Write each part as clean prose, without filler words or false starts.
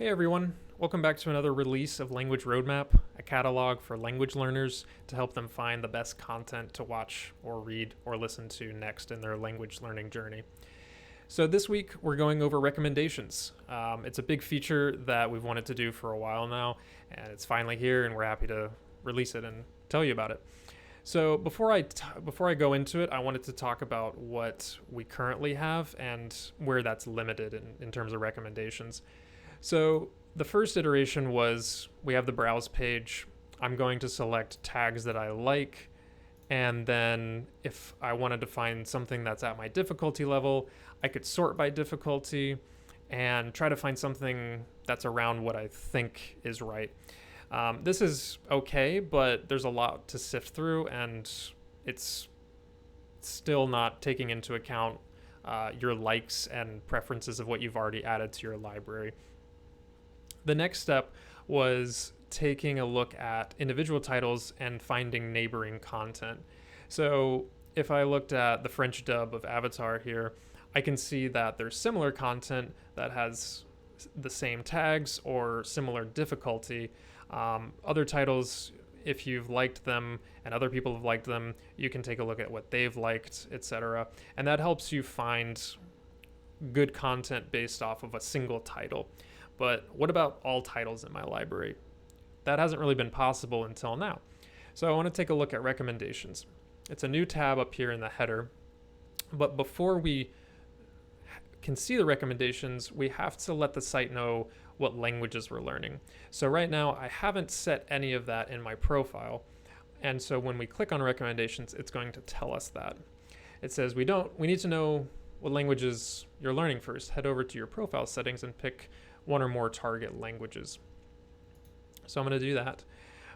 Hey everyone, welcome back to another release of Language Roadmap, a catalog for language learners to help them find the best content to watch or read or listen to next in their language learning journey. So this week we're going over recommendations. It's a big feature that we've wanted to do for a while now, and it's finally here, and we're happy to release it and tell you about it. So before I go into it, I wanted to talk about what we currently have and where that's limited in terms of recommendations. So the first iteration was we have the browse page. I'm going to select tags that I like, and then if I wanted to find something that's at my difficulty level, I could sort by difficulty and try to find something that's around what I think is right. This is okay, but there's a lot to sift through, and it's still not taking into account your likes and preferences of what you've already added to your library. The next step was taking a look at individual titles and finding neighboring content. So if I looked at the French dub of Avatar here, I can see that there's similar content that has the same tags or similar difficulty. Other titles, if you've liked them and other people have liked them, you can take a look at what they've liked, etc. And that helps you find good content based off of a single title. But what about all titles in my library? That hasn't really been possible until now. So I want to take a look at recommendations. It's a new tab up here in the header. But before we can see the recommendations, we have to let the site know what languages we're learning. So right now, I haven't set any of that in my profile. And so when we click on recommendations, it's going to tell us that. It says we need to know what languages you're learning first. Head over to your profile settings and pick one or more target languages. So I'm going to do that.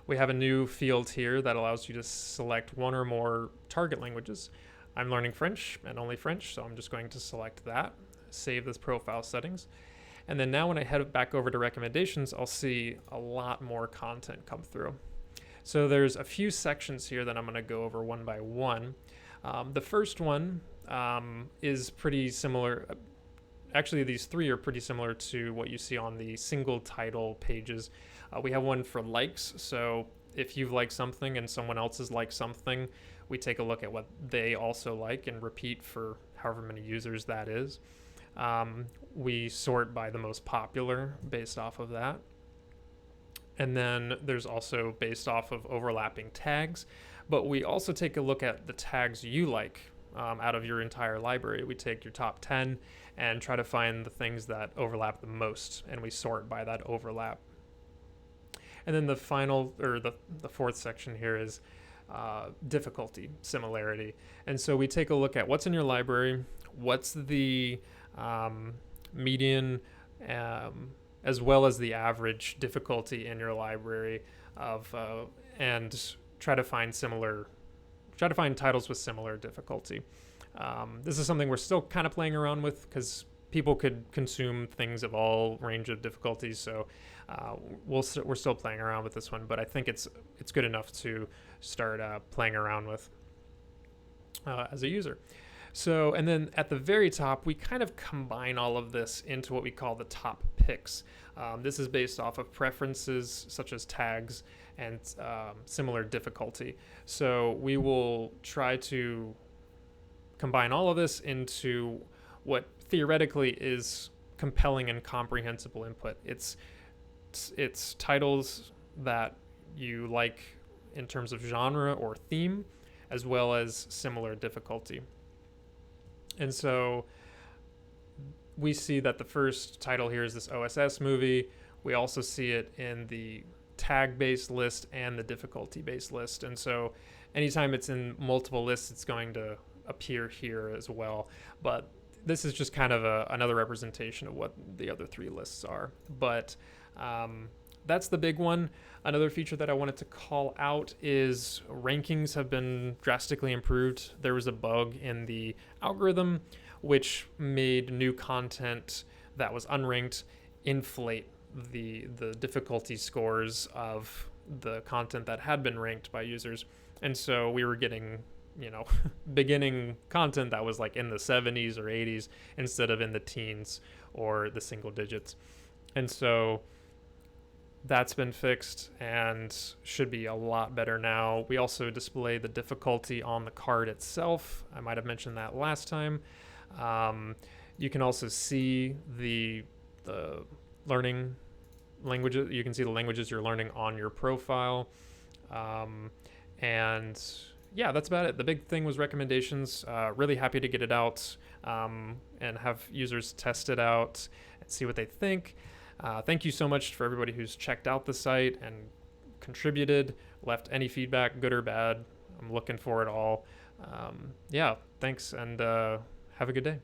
We have a new field here that allows you to select one or more target languages. I'm learning French and only French, so I'm just going to select that, save this profile settings. And then now when I head back over to recommendations, I'll see a lot more content come through. So there's a few sections here that I'm going to go over one by one. The first one is pretty similar. Actually, these three are pretty similar to what you see on the single title pages. We have one for likes. So if you've liked something and someone else has liked something, we take a look at what they also like and repeat for however many users that is. We sort by the most popular based off of that. And then there's also based off of overlapping tags. But we also take a look at the tags you like out of your entire library. We take your top 10 and try to find the things that overlap the most, and we sort by that overlap. And then the final, or the fourth section here is difficulty, similarity. And so we take a look at what's in your library, what's the median, as well as the average difficulty in your library of, and try to find titles with similar difficulty. This is something we're still kind of playing around with because people could consume things of all range of difficulties. So we're still playing around with this one, but I think it's good enough to start playing around with as a user. So, and then at the very top, we kind of combine all of this into what we call the top picks. This is based off of preferences such as tags and similar difficulty. So we will try to combine all of this into what theoretically is compelling and comprehensible input. It's titles that you like in terms of genre or theme, as well as similar difficulty. And so we see that the first title here is this OSS movie. We also see it in the tag-based list and the difficulty-based list. And so anytime it's in multiple lists, it's going to appear here as well. But this is just kind of another representation of what the other three lists are. But that's the big one. Another feature that I wanted to call out is rankings have been drastically improved. There was a bug in the algorithm which made new content that was unranked inflate the difficulty scores of the content that had been ranked by users. And so we were getting, beginning content that was like in the 70s or 80s instead of in the teens or the single digits. And so that's been fixed and should be a lot better now. We also display the difficulty on the card itself. I might have mentioned that last time. You can also see the learning languages. You can see the languages you're learning on your profile. And yeah, that's about it. The big thing was recommendations. Really happy to get it out and have users test it out and see what they think. Thank you so much for everybody who's checked out the site and contributed, left any feedback, good or bad. I'm looking for it all. Yeah, thanks, and have a good day.